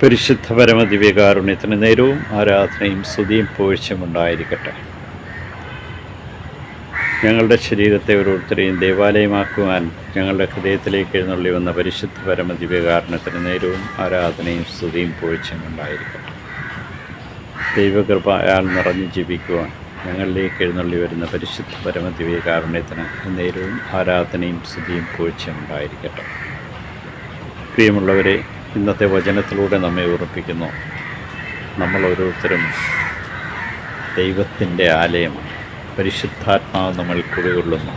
പരിശുദ്ധ പരമദിവ്യകാരുണ്യത്തിന് നേരവും ആരാധനയും സ്തുതിയും പുകഴ്ചയും ഉണ്ടായിരിക്കട്ടെ. ഞങ്ങളുടെ ശരീരത്തെ ഓരോരുത്തരെയും ദേവാലയമാക്കുവാൻ ഞങ്ങളുടെ ഹൃദയത്തിലേക്ക് എഴുന്നള്ളി വന്ന പരിശുദ്ധ പരമദിവ്യകാരുണ്യത്തിന് നേരവും ആരാധനയും സ്തുതിയും പുകഴ്ചയും ഉണ്ടായിരിക്കട്ടെ. ദൈവകൃപയാൽ നിറഞ്ഞു ജീവിക്കുവാൻ ഞങ്ങളിലേക്ക് എഴുന്നള്ളി വരുന്ന പരിശുദ്ധ പരമദിവ്യകാരുണ്യത്തിന് നേരവും ആരാധനയും സ്തുതിയും പുകഴ്ചയും ഉണ്ടായിരിക്കട്ടെ. പ്രിയമുള്ളവരെ, ഇന്നത്തെ വചനത്തിലൂടെ നമ്മെ ഓർമ്മിപ്പിക്കുന്നു, നമ്മൾ ഓരോരുത്തരും ദൈവത്തിൻ്റെ ആലയമാണ്. പരിശുദ്ധാത്മാവ് നമ്മൾ കുടികൊള്ളുന്നു.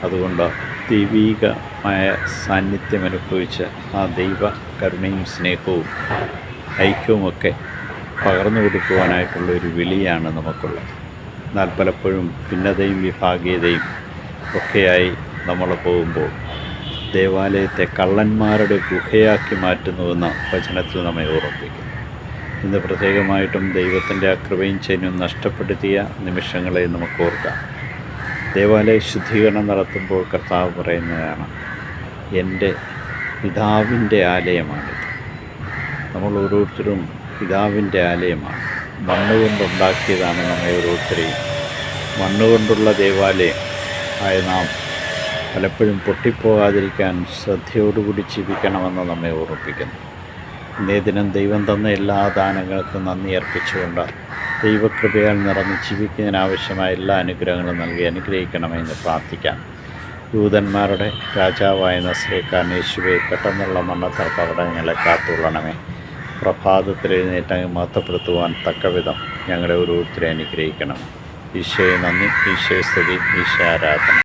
അതുകൊണ്ട് ദൈവീകമായ സാന്നിധ്യം അനുഭവിച്ച് ആ ദൈവ കരുണയും സ്നേഹവും ഐക്യവുമൊക്കെ പകർന്നു കൊടുക്കുവാനായിട്ടുള്ള ഒരു വിളിയാണ് നമുക്കുള്ളത്. എന്നാൽ പലപ്പോഴും ഭിന്നതയും വിഭാഗീയതയും ഒക്കെയായി നമ്മൾ പോകുമ്പോൾ ദേവാലയത്തെ കള്ളന്മാരുടെ ഗുഹയാക്കി മാറ്റുന്നുവെന്ന വചനത്തിൽ നമ്മെ ഓർമ്മിപ്പിക്കുന്നു. ഇന്ന് പ്രത്യേകമായിട്ടും ദൈവത്തിൻ്റെ ആ കൃപയും ചൈന്യവും നഷ്ടപ്പെടുത്തിയ നിമിഷങ്ങളെ നമുക്ക് ഓർക്കാം. ദേവാലയ ശുദ്ധീകരണം നടത്തുമ്പോൾ കർത്താവ് പറയുന്നതാണ്, എൻ്റെ പിതാവിൻ്റെ ആലയമാണിത്. നമ്മൾ ഓരോരുത്തരും പിതാവിൻ്റെ ആലയമാണ്. മണ്ണുകൊണ്ടുണ്ടാക്കിയതാണ് നമ്മെ ഓരോരുത്തരെയും. മണ്ണുകൊണ്ടുള്ള ദേവാലയം ആയ നാം പലപ്പോഴും പൊട്ടിപ്പോകാതിരിക്കാൻ ശ്രദ്ധയോടുകൂടി ജീവിക്കണമെന്ന് നമ്മെ ഓർമ്മിപ്പിക്കുന്നു. ഇന്നേ ദിനം ദൈവം തന്ന എല്ലാ ദാനങ്ങൾക്കും നന്ദി അർപ്പിച്ചുകൊണ്ട് ദൈവകൃപയാൽ നിറഞ്ഞ് ജീവിക്കുന്നതിനാവശ്യമായ എല്ലാ അനുഗ്രഹങ്ങളും നൽകി അനുഗ്രഹിക്കണമെന്ന് പ്രാർത്ഥിക്കാം. യൂതന്മാരുടെ രാജാവായ നസ്രേക്കാരൻ യേശുവെ, പെട്ടെന്നുള്ള മരണത്താൽ പകടങ്ങളെ കാത്തുകൊള്ളണമേ. പ്രഭാതത്തിൽ എഴുന്നേറ്റ് മഹത്വപ്പെടുത്തുവാൻ തക്കവിധം ഞങ്ങളെ ഓരോരുത്തരെ അനുഗ്രഹിക്കണം. ഈശോയെ നന്ദി, ഈശോയെ സ്തുതി, ഈശോ ആരാധന.